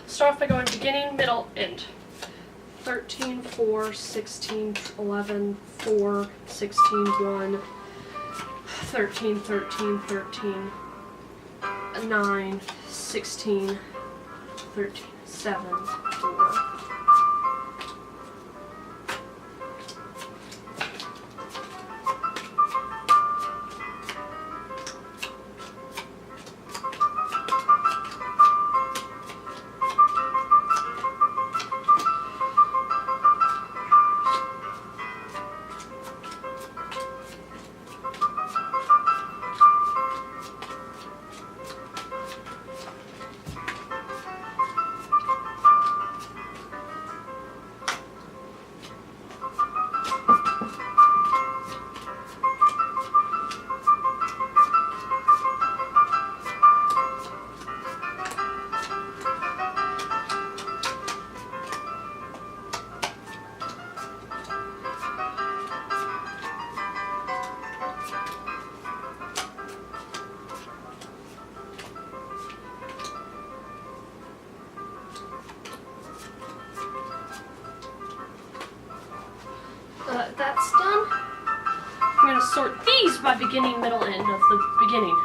Start off by going beginning, middle, end. 13, 4, 16, 11, 4, 16, 1, 13, 13, 13, 9, 16, 13, 7, 4. That's done. I'm going to sort these by beginning, middle, end of the beginning.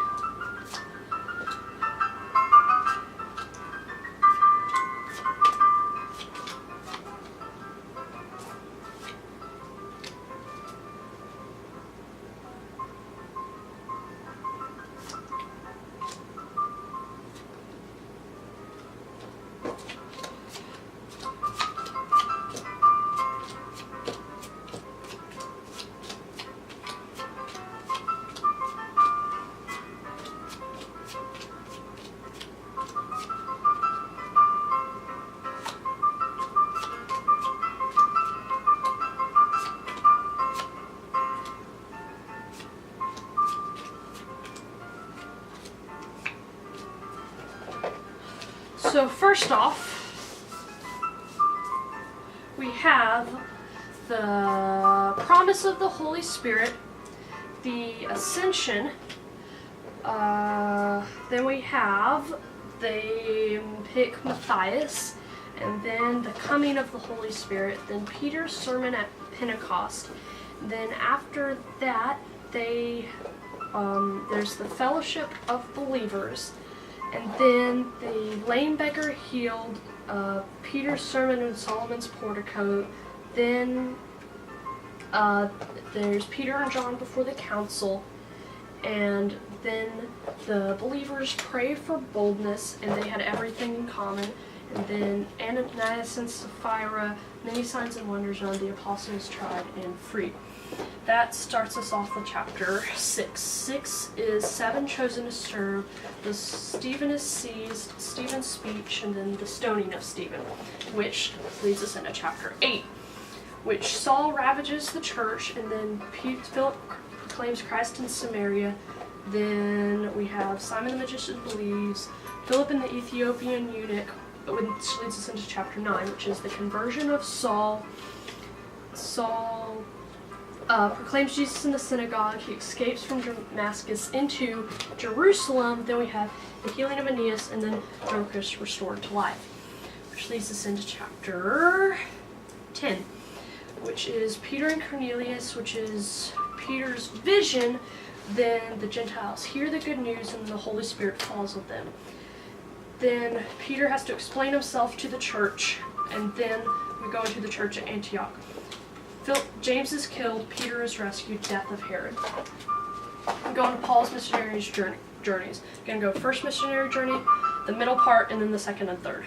So first off, we have the promise of the Holy Spirit, the ascension, then we have they pick Matthias, and then the coming of the Holy Spirit, then Peter's sermon at Pentecost. Then after that, there's the fellowship of believers, and then the lame beggar healed, Peter's sermon in Solomon's portico, then there's Peter and John before the council, and then the believers pray for boldness, and they had everything in common, and then Ananias and Sapphira, many signs and wonders, and the apostles tried and freed. That starts us off with chapter 6. 6 is 7 chosen to serve, the Stephen is seized, Stephen's speech, and then the stoning of Stephen, which leads us into chapter 8, which Saul ravages the church, and then Philip proclaims Christ in Samaria. Then we have Simon the magician believes, Philip and the Ethiopian eunuch, which leads us into chapter 9, which is the conversion of Saul. Saul proclaims Jesus in the synagogue. He escapes from Damascus into Jerusalem. Then we have the healing of Aeneas, and then Dorcas restored to life, which leads us into chapter 10, which is Peter and Cornelius, which is Peter's vision. Then the Gentiles hear the good news, and the Holy Spirit falls on them. Then Peter has to explain himself to the church, and then we go into the church at Antioch. James is killed, Peter is rescued, death of Herod. I'm going to Paul's missionary journeys. I'm going to go first missionary journey, the middle part, and then the second and third.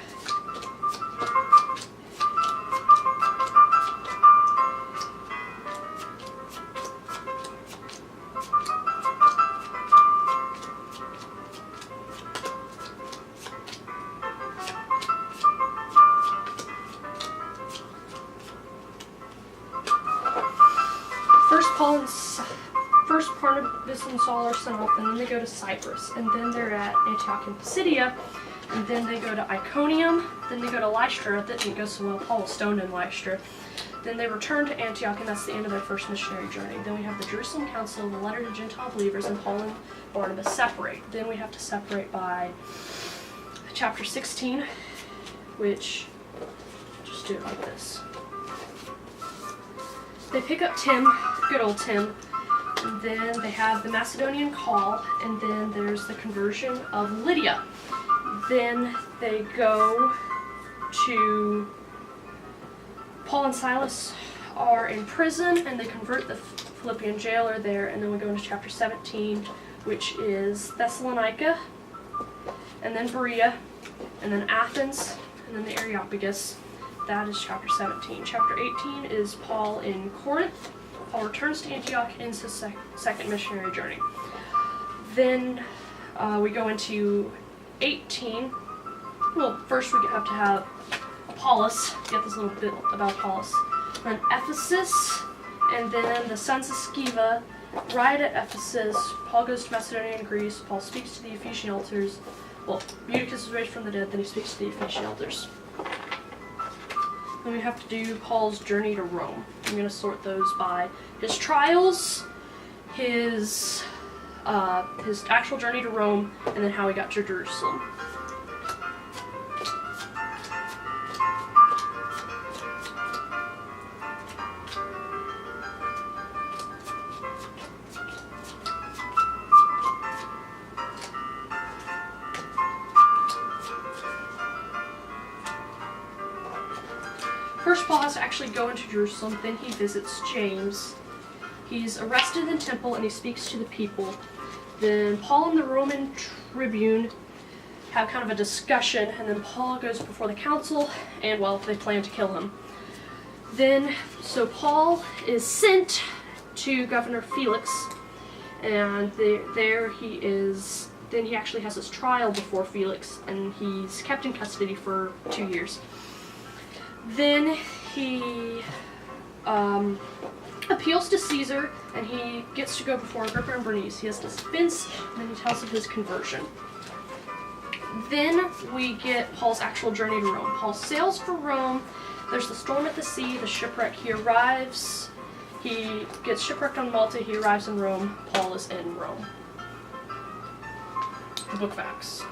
First Barnabas and Saul are sent off, and then they go to Cyprus, and then they're at Antioch in Pisidia, and then they go to Iconium, then they go to Lystra. That didn't go so well. Paul was stoned in Lystra. Then they return to Antioch, and that's the end of their first missionary journey. Then we have the Jerusalem Council, the letter to Gentile believers, and Paul and Barnabas separate. Then we have to separate by chapter 16, which, just do it like this. They pick up Tim, good old Tim, and then they have the Macedonian call, and then there's the conversion of Lydia. Then they go to Paul and Silas are in prison, and they convert the Philippian jailer there, and then we go into chapter 17, which is Thessalonica, and then Berea, and then Athens, and then the Areopagus. That is chapter 17. Chapter 18 is Paul in Corinth. Paul returns to Antioch in his second missionary journey. Then we go into 18. Well, first we have to have Apollos. Get this little bit about Apollos. Then Ephesus, and then the sons of Sceva. Right at Ephesus, Paul goes to Macedonia and Greece. Paul speaks to the Ephesian elders. Well, Eutychus is raised from the dead, then he speaks to the Ephesian elders. Then we have to do Paul's journey to Rome. I'm going to sort those by his trials, his actual journey to Rome, and then how he got to Jerusalem. First, Paul has to actually go into Jerusalem, then he visits James. He's arrested in the temple and he speaks to the people. Then Paul and the Roman tribune have kind of a discussion, and then Paul goes before the council, and well, they plan to kill him. Then, so Paul is sent to Governor Felix, and there he is. Then he actually has his trial before Felix, and he's kept in custody for 2 years. Then he appeals to Caesar, and he gets to go before Agrippa and Bernice. He has to defense, and then he tells of his conversion. Then we get Paul's actual journey to Rome. Paul sails for Rome. There's the storm at the sea, the shipwreck. He arrives. He gets shipwrecked on Malta. He arrives in Rome. Paul is in Rome. The book of Acts.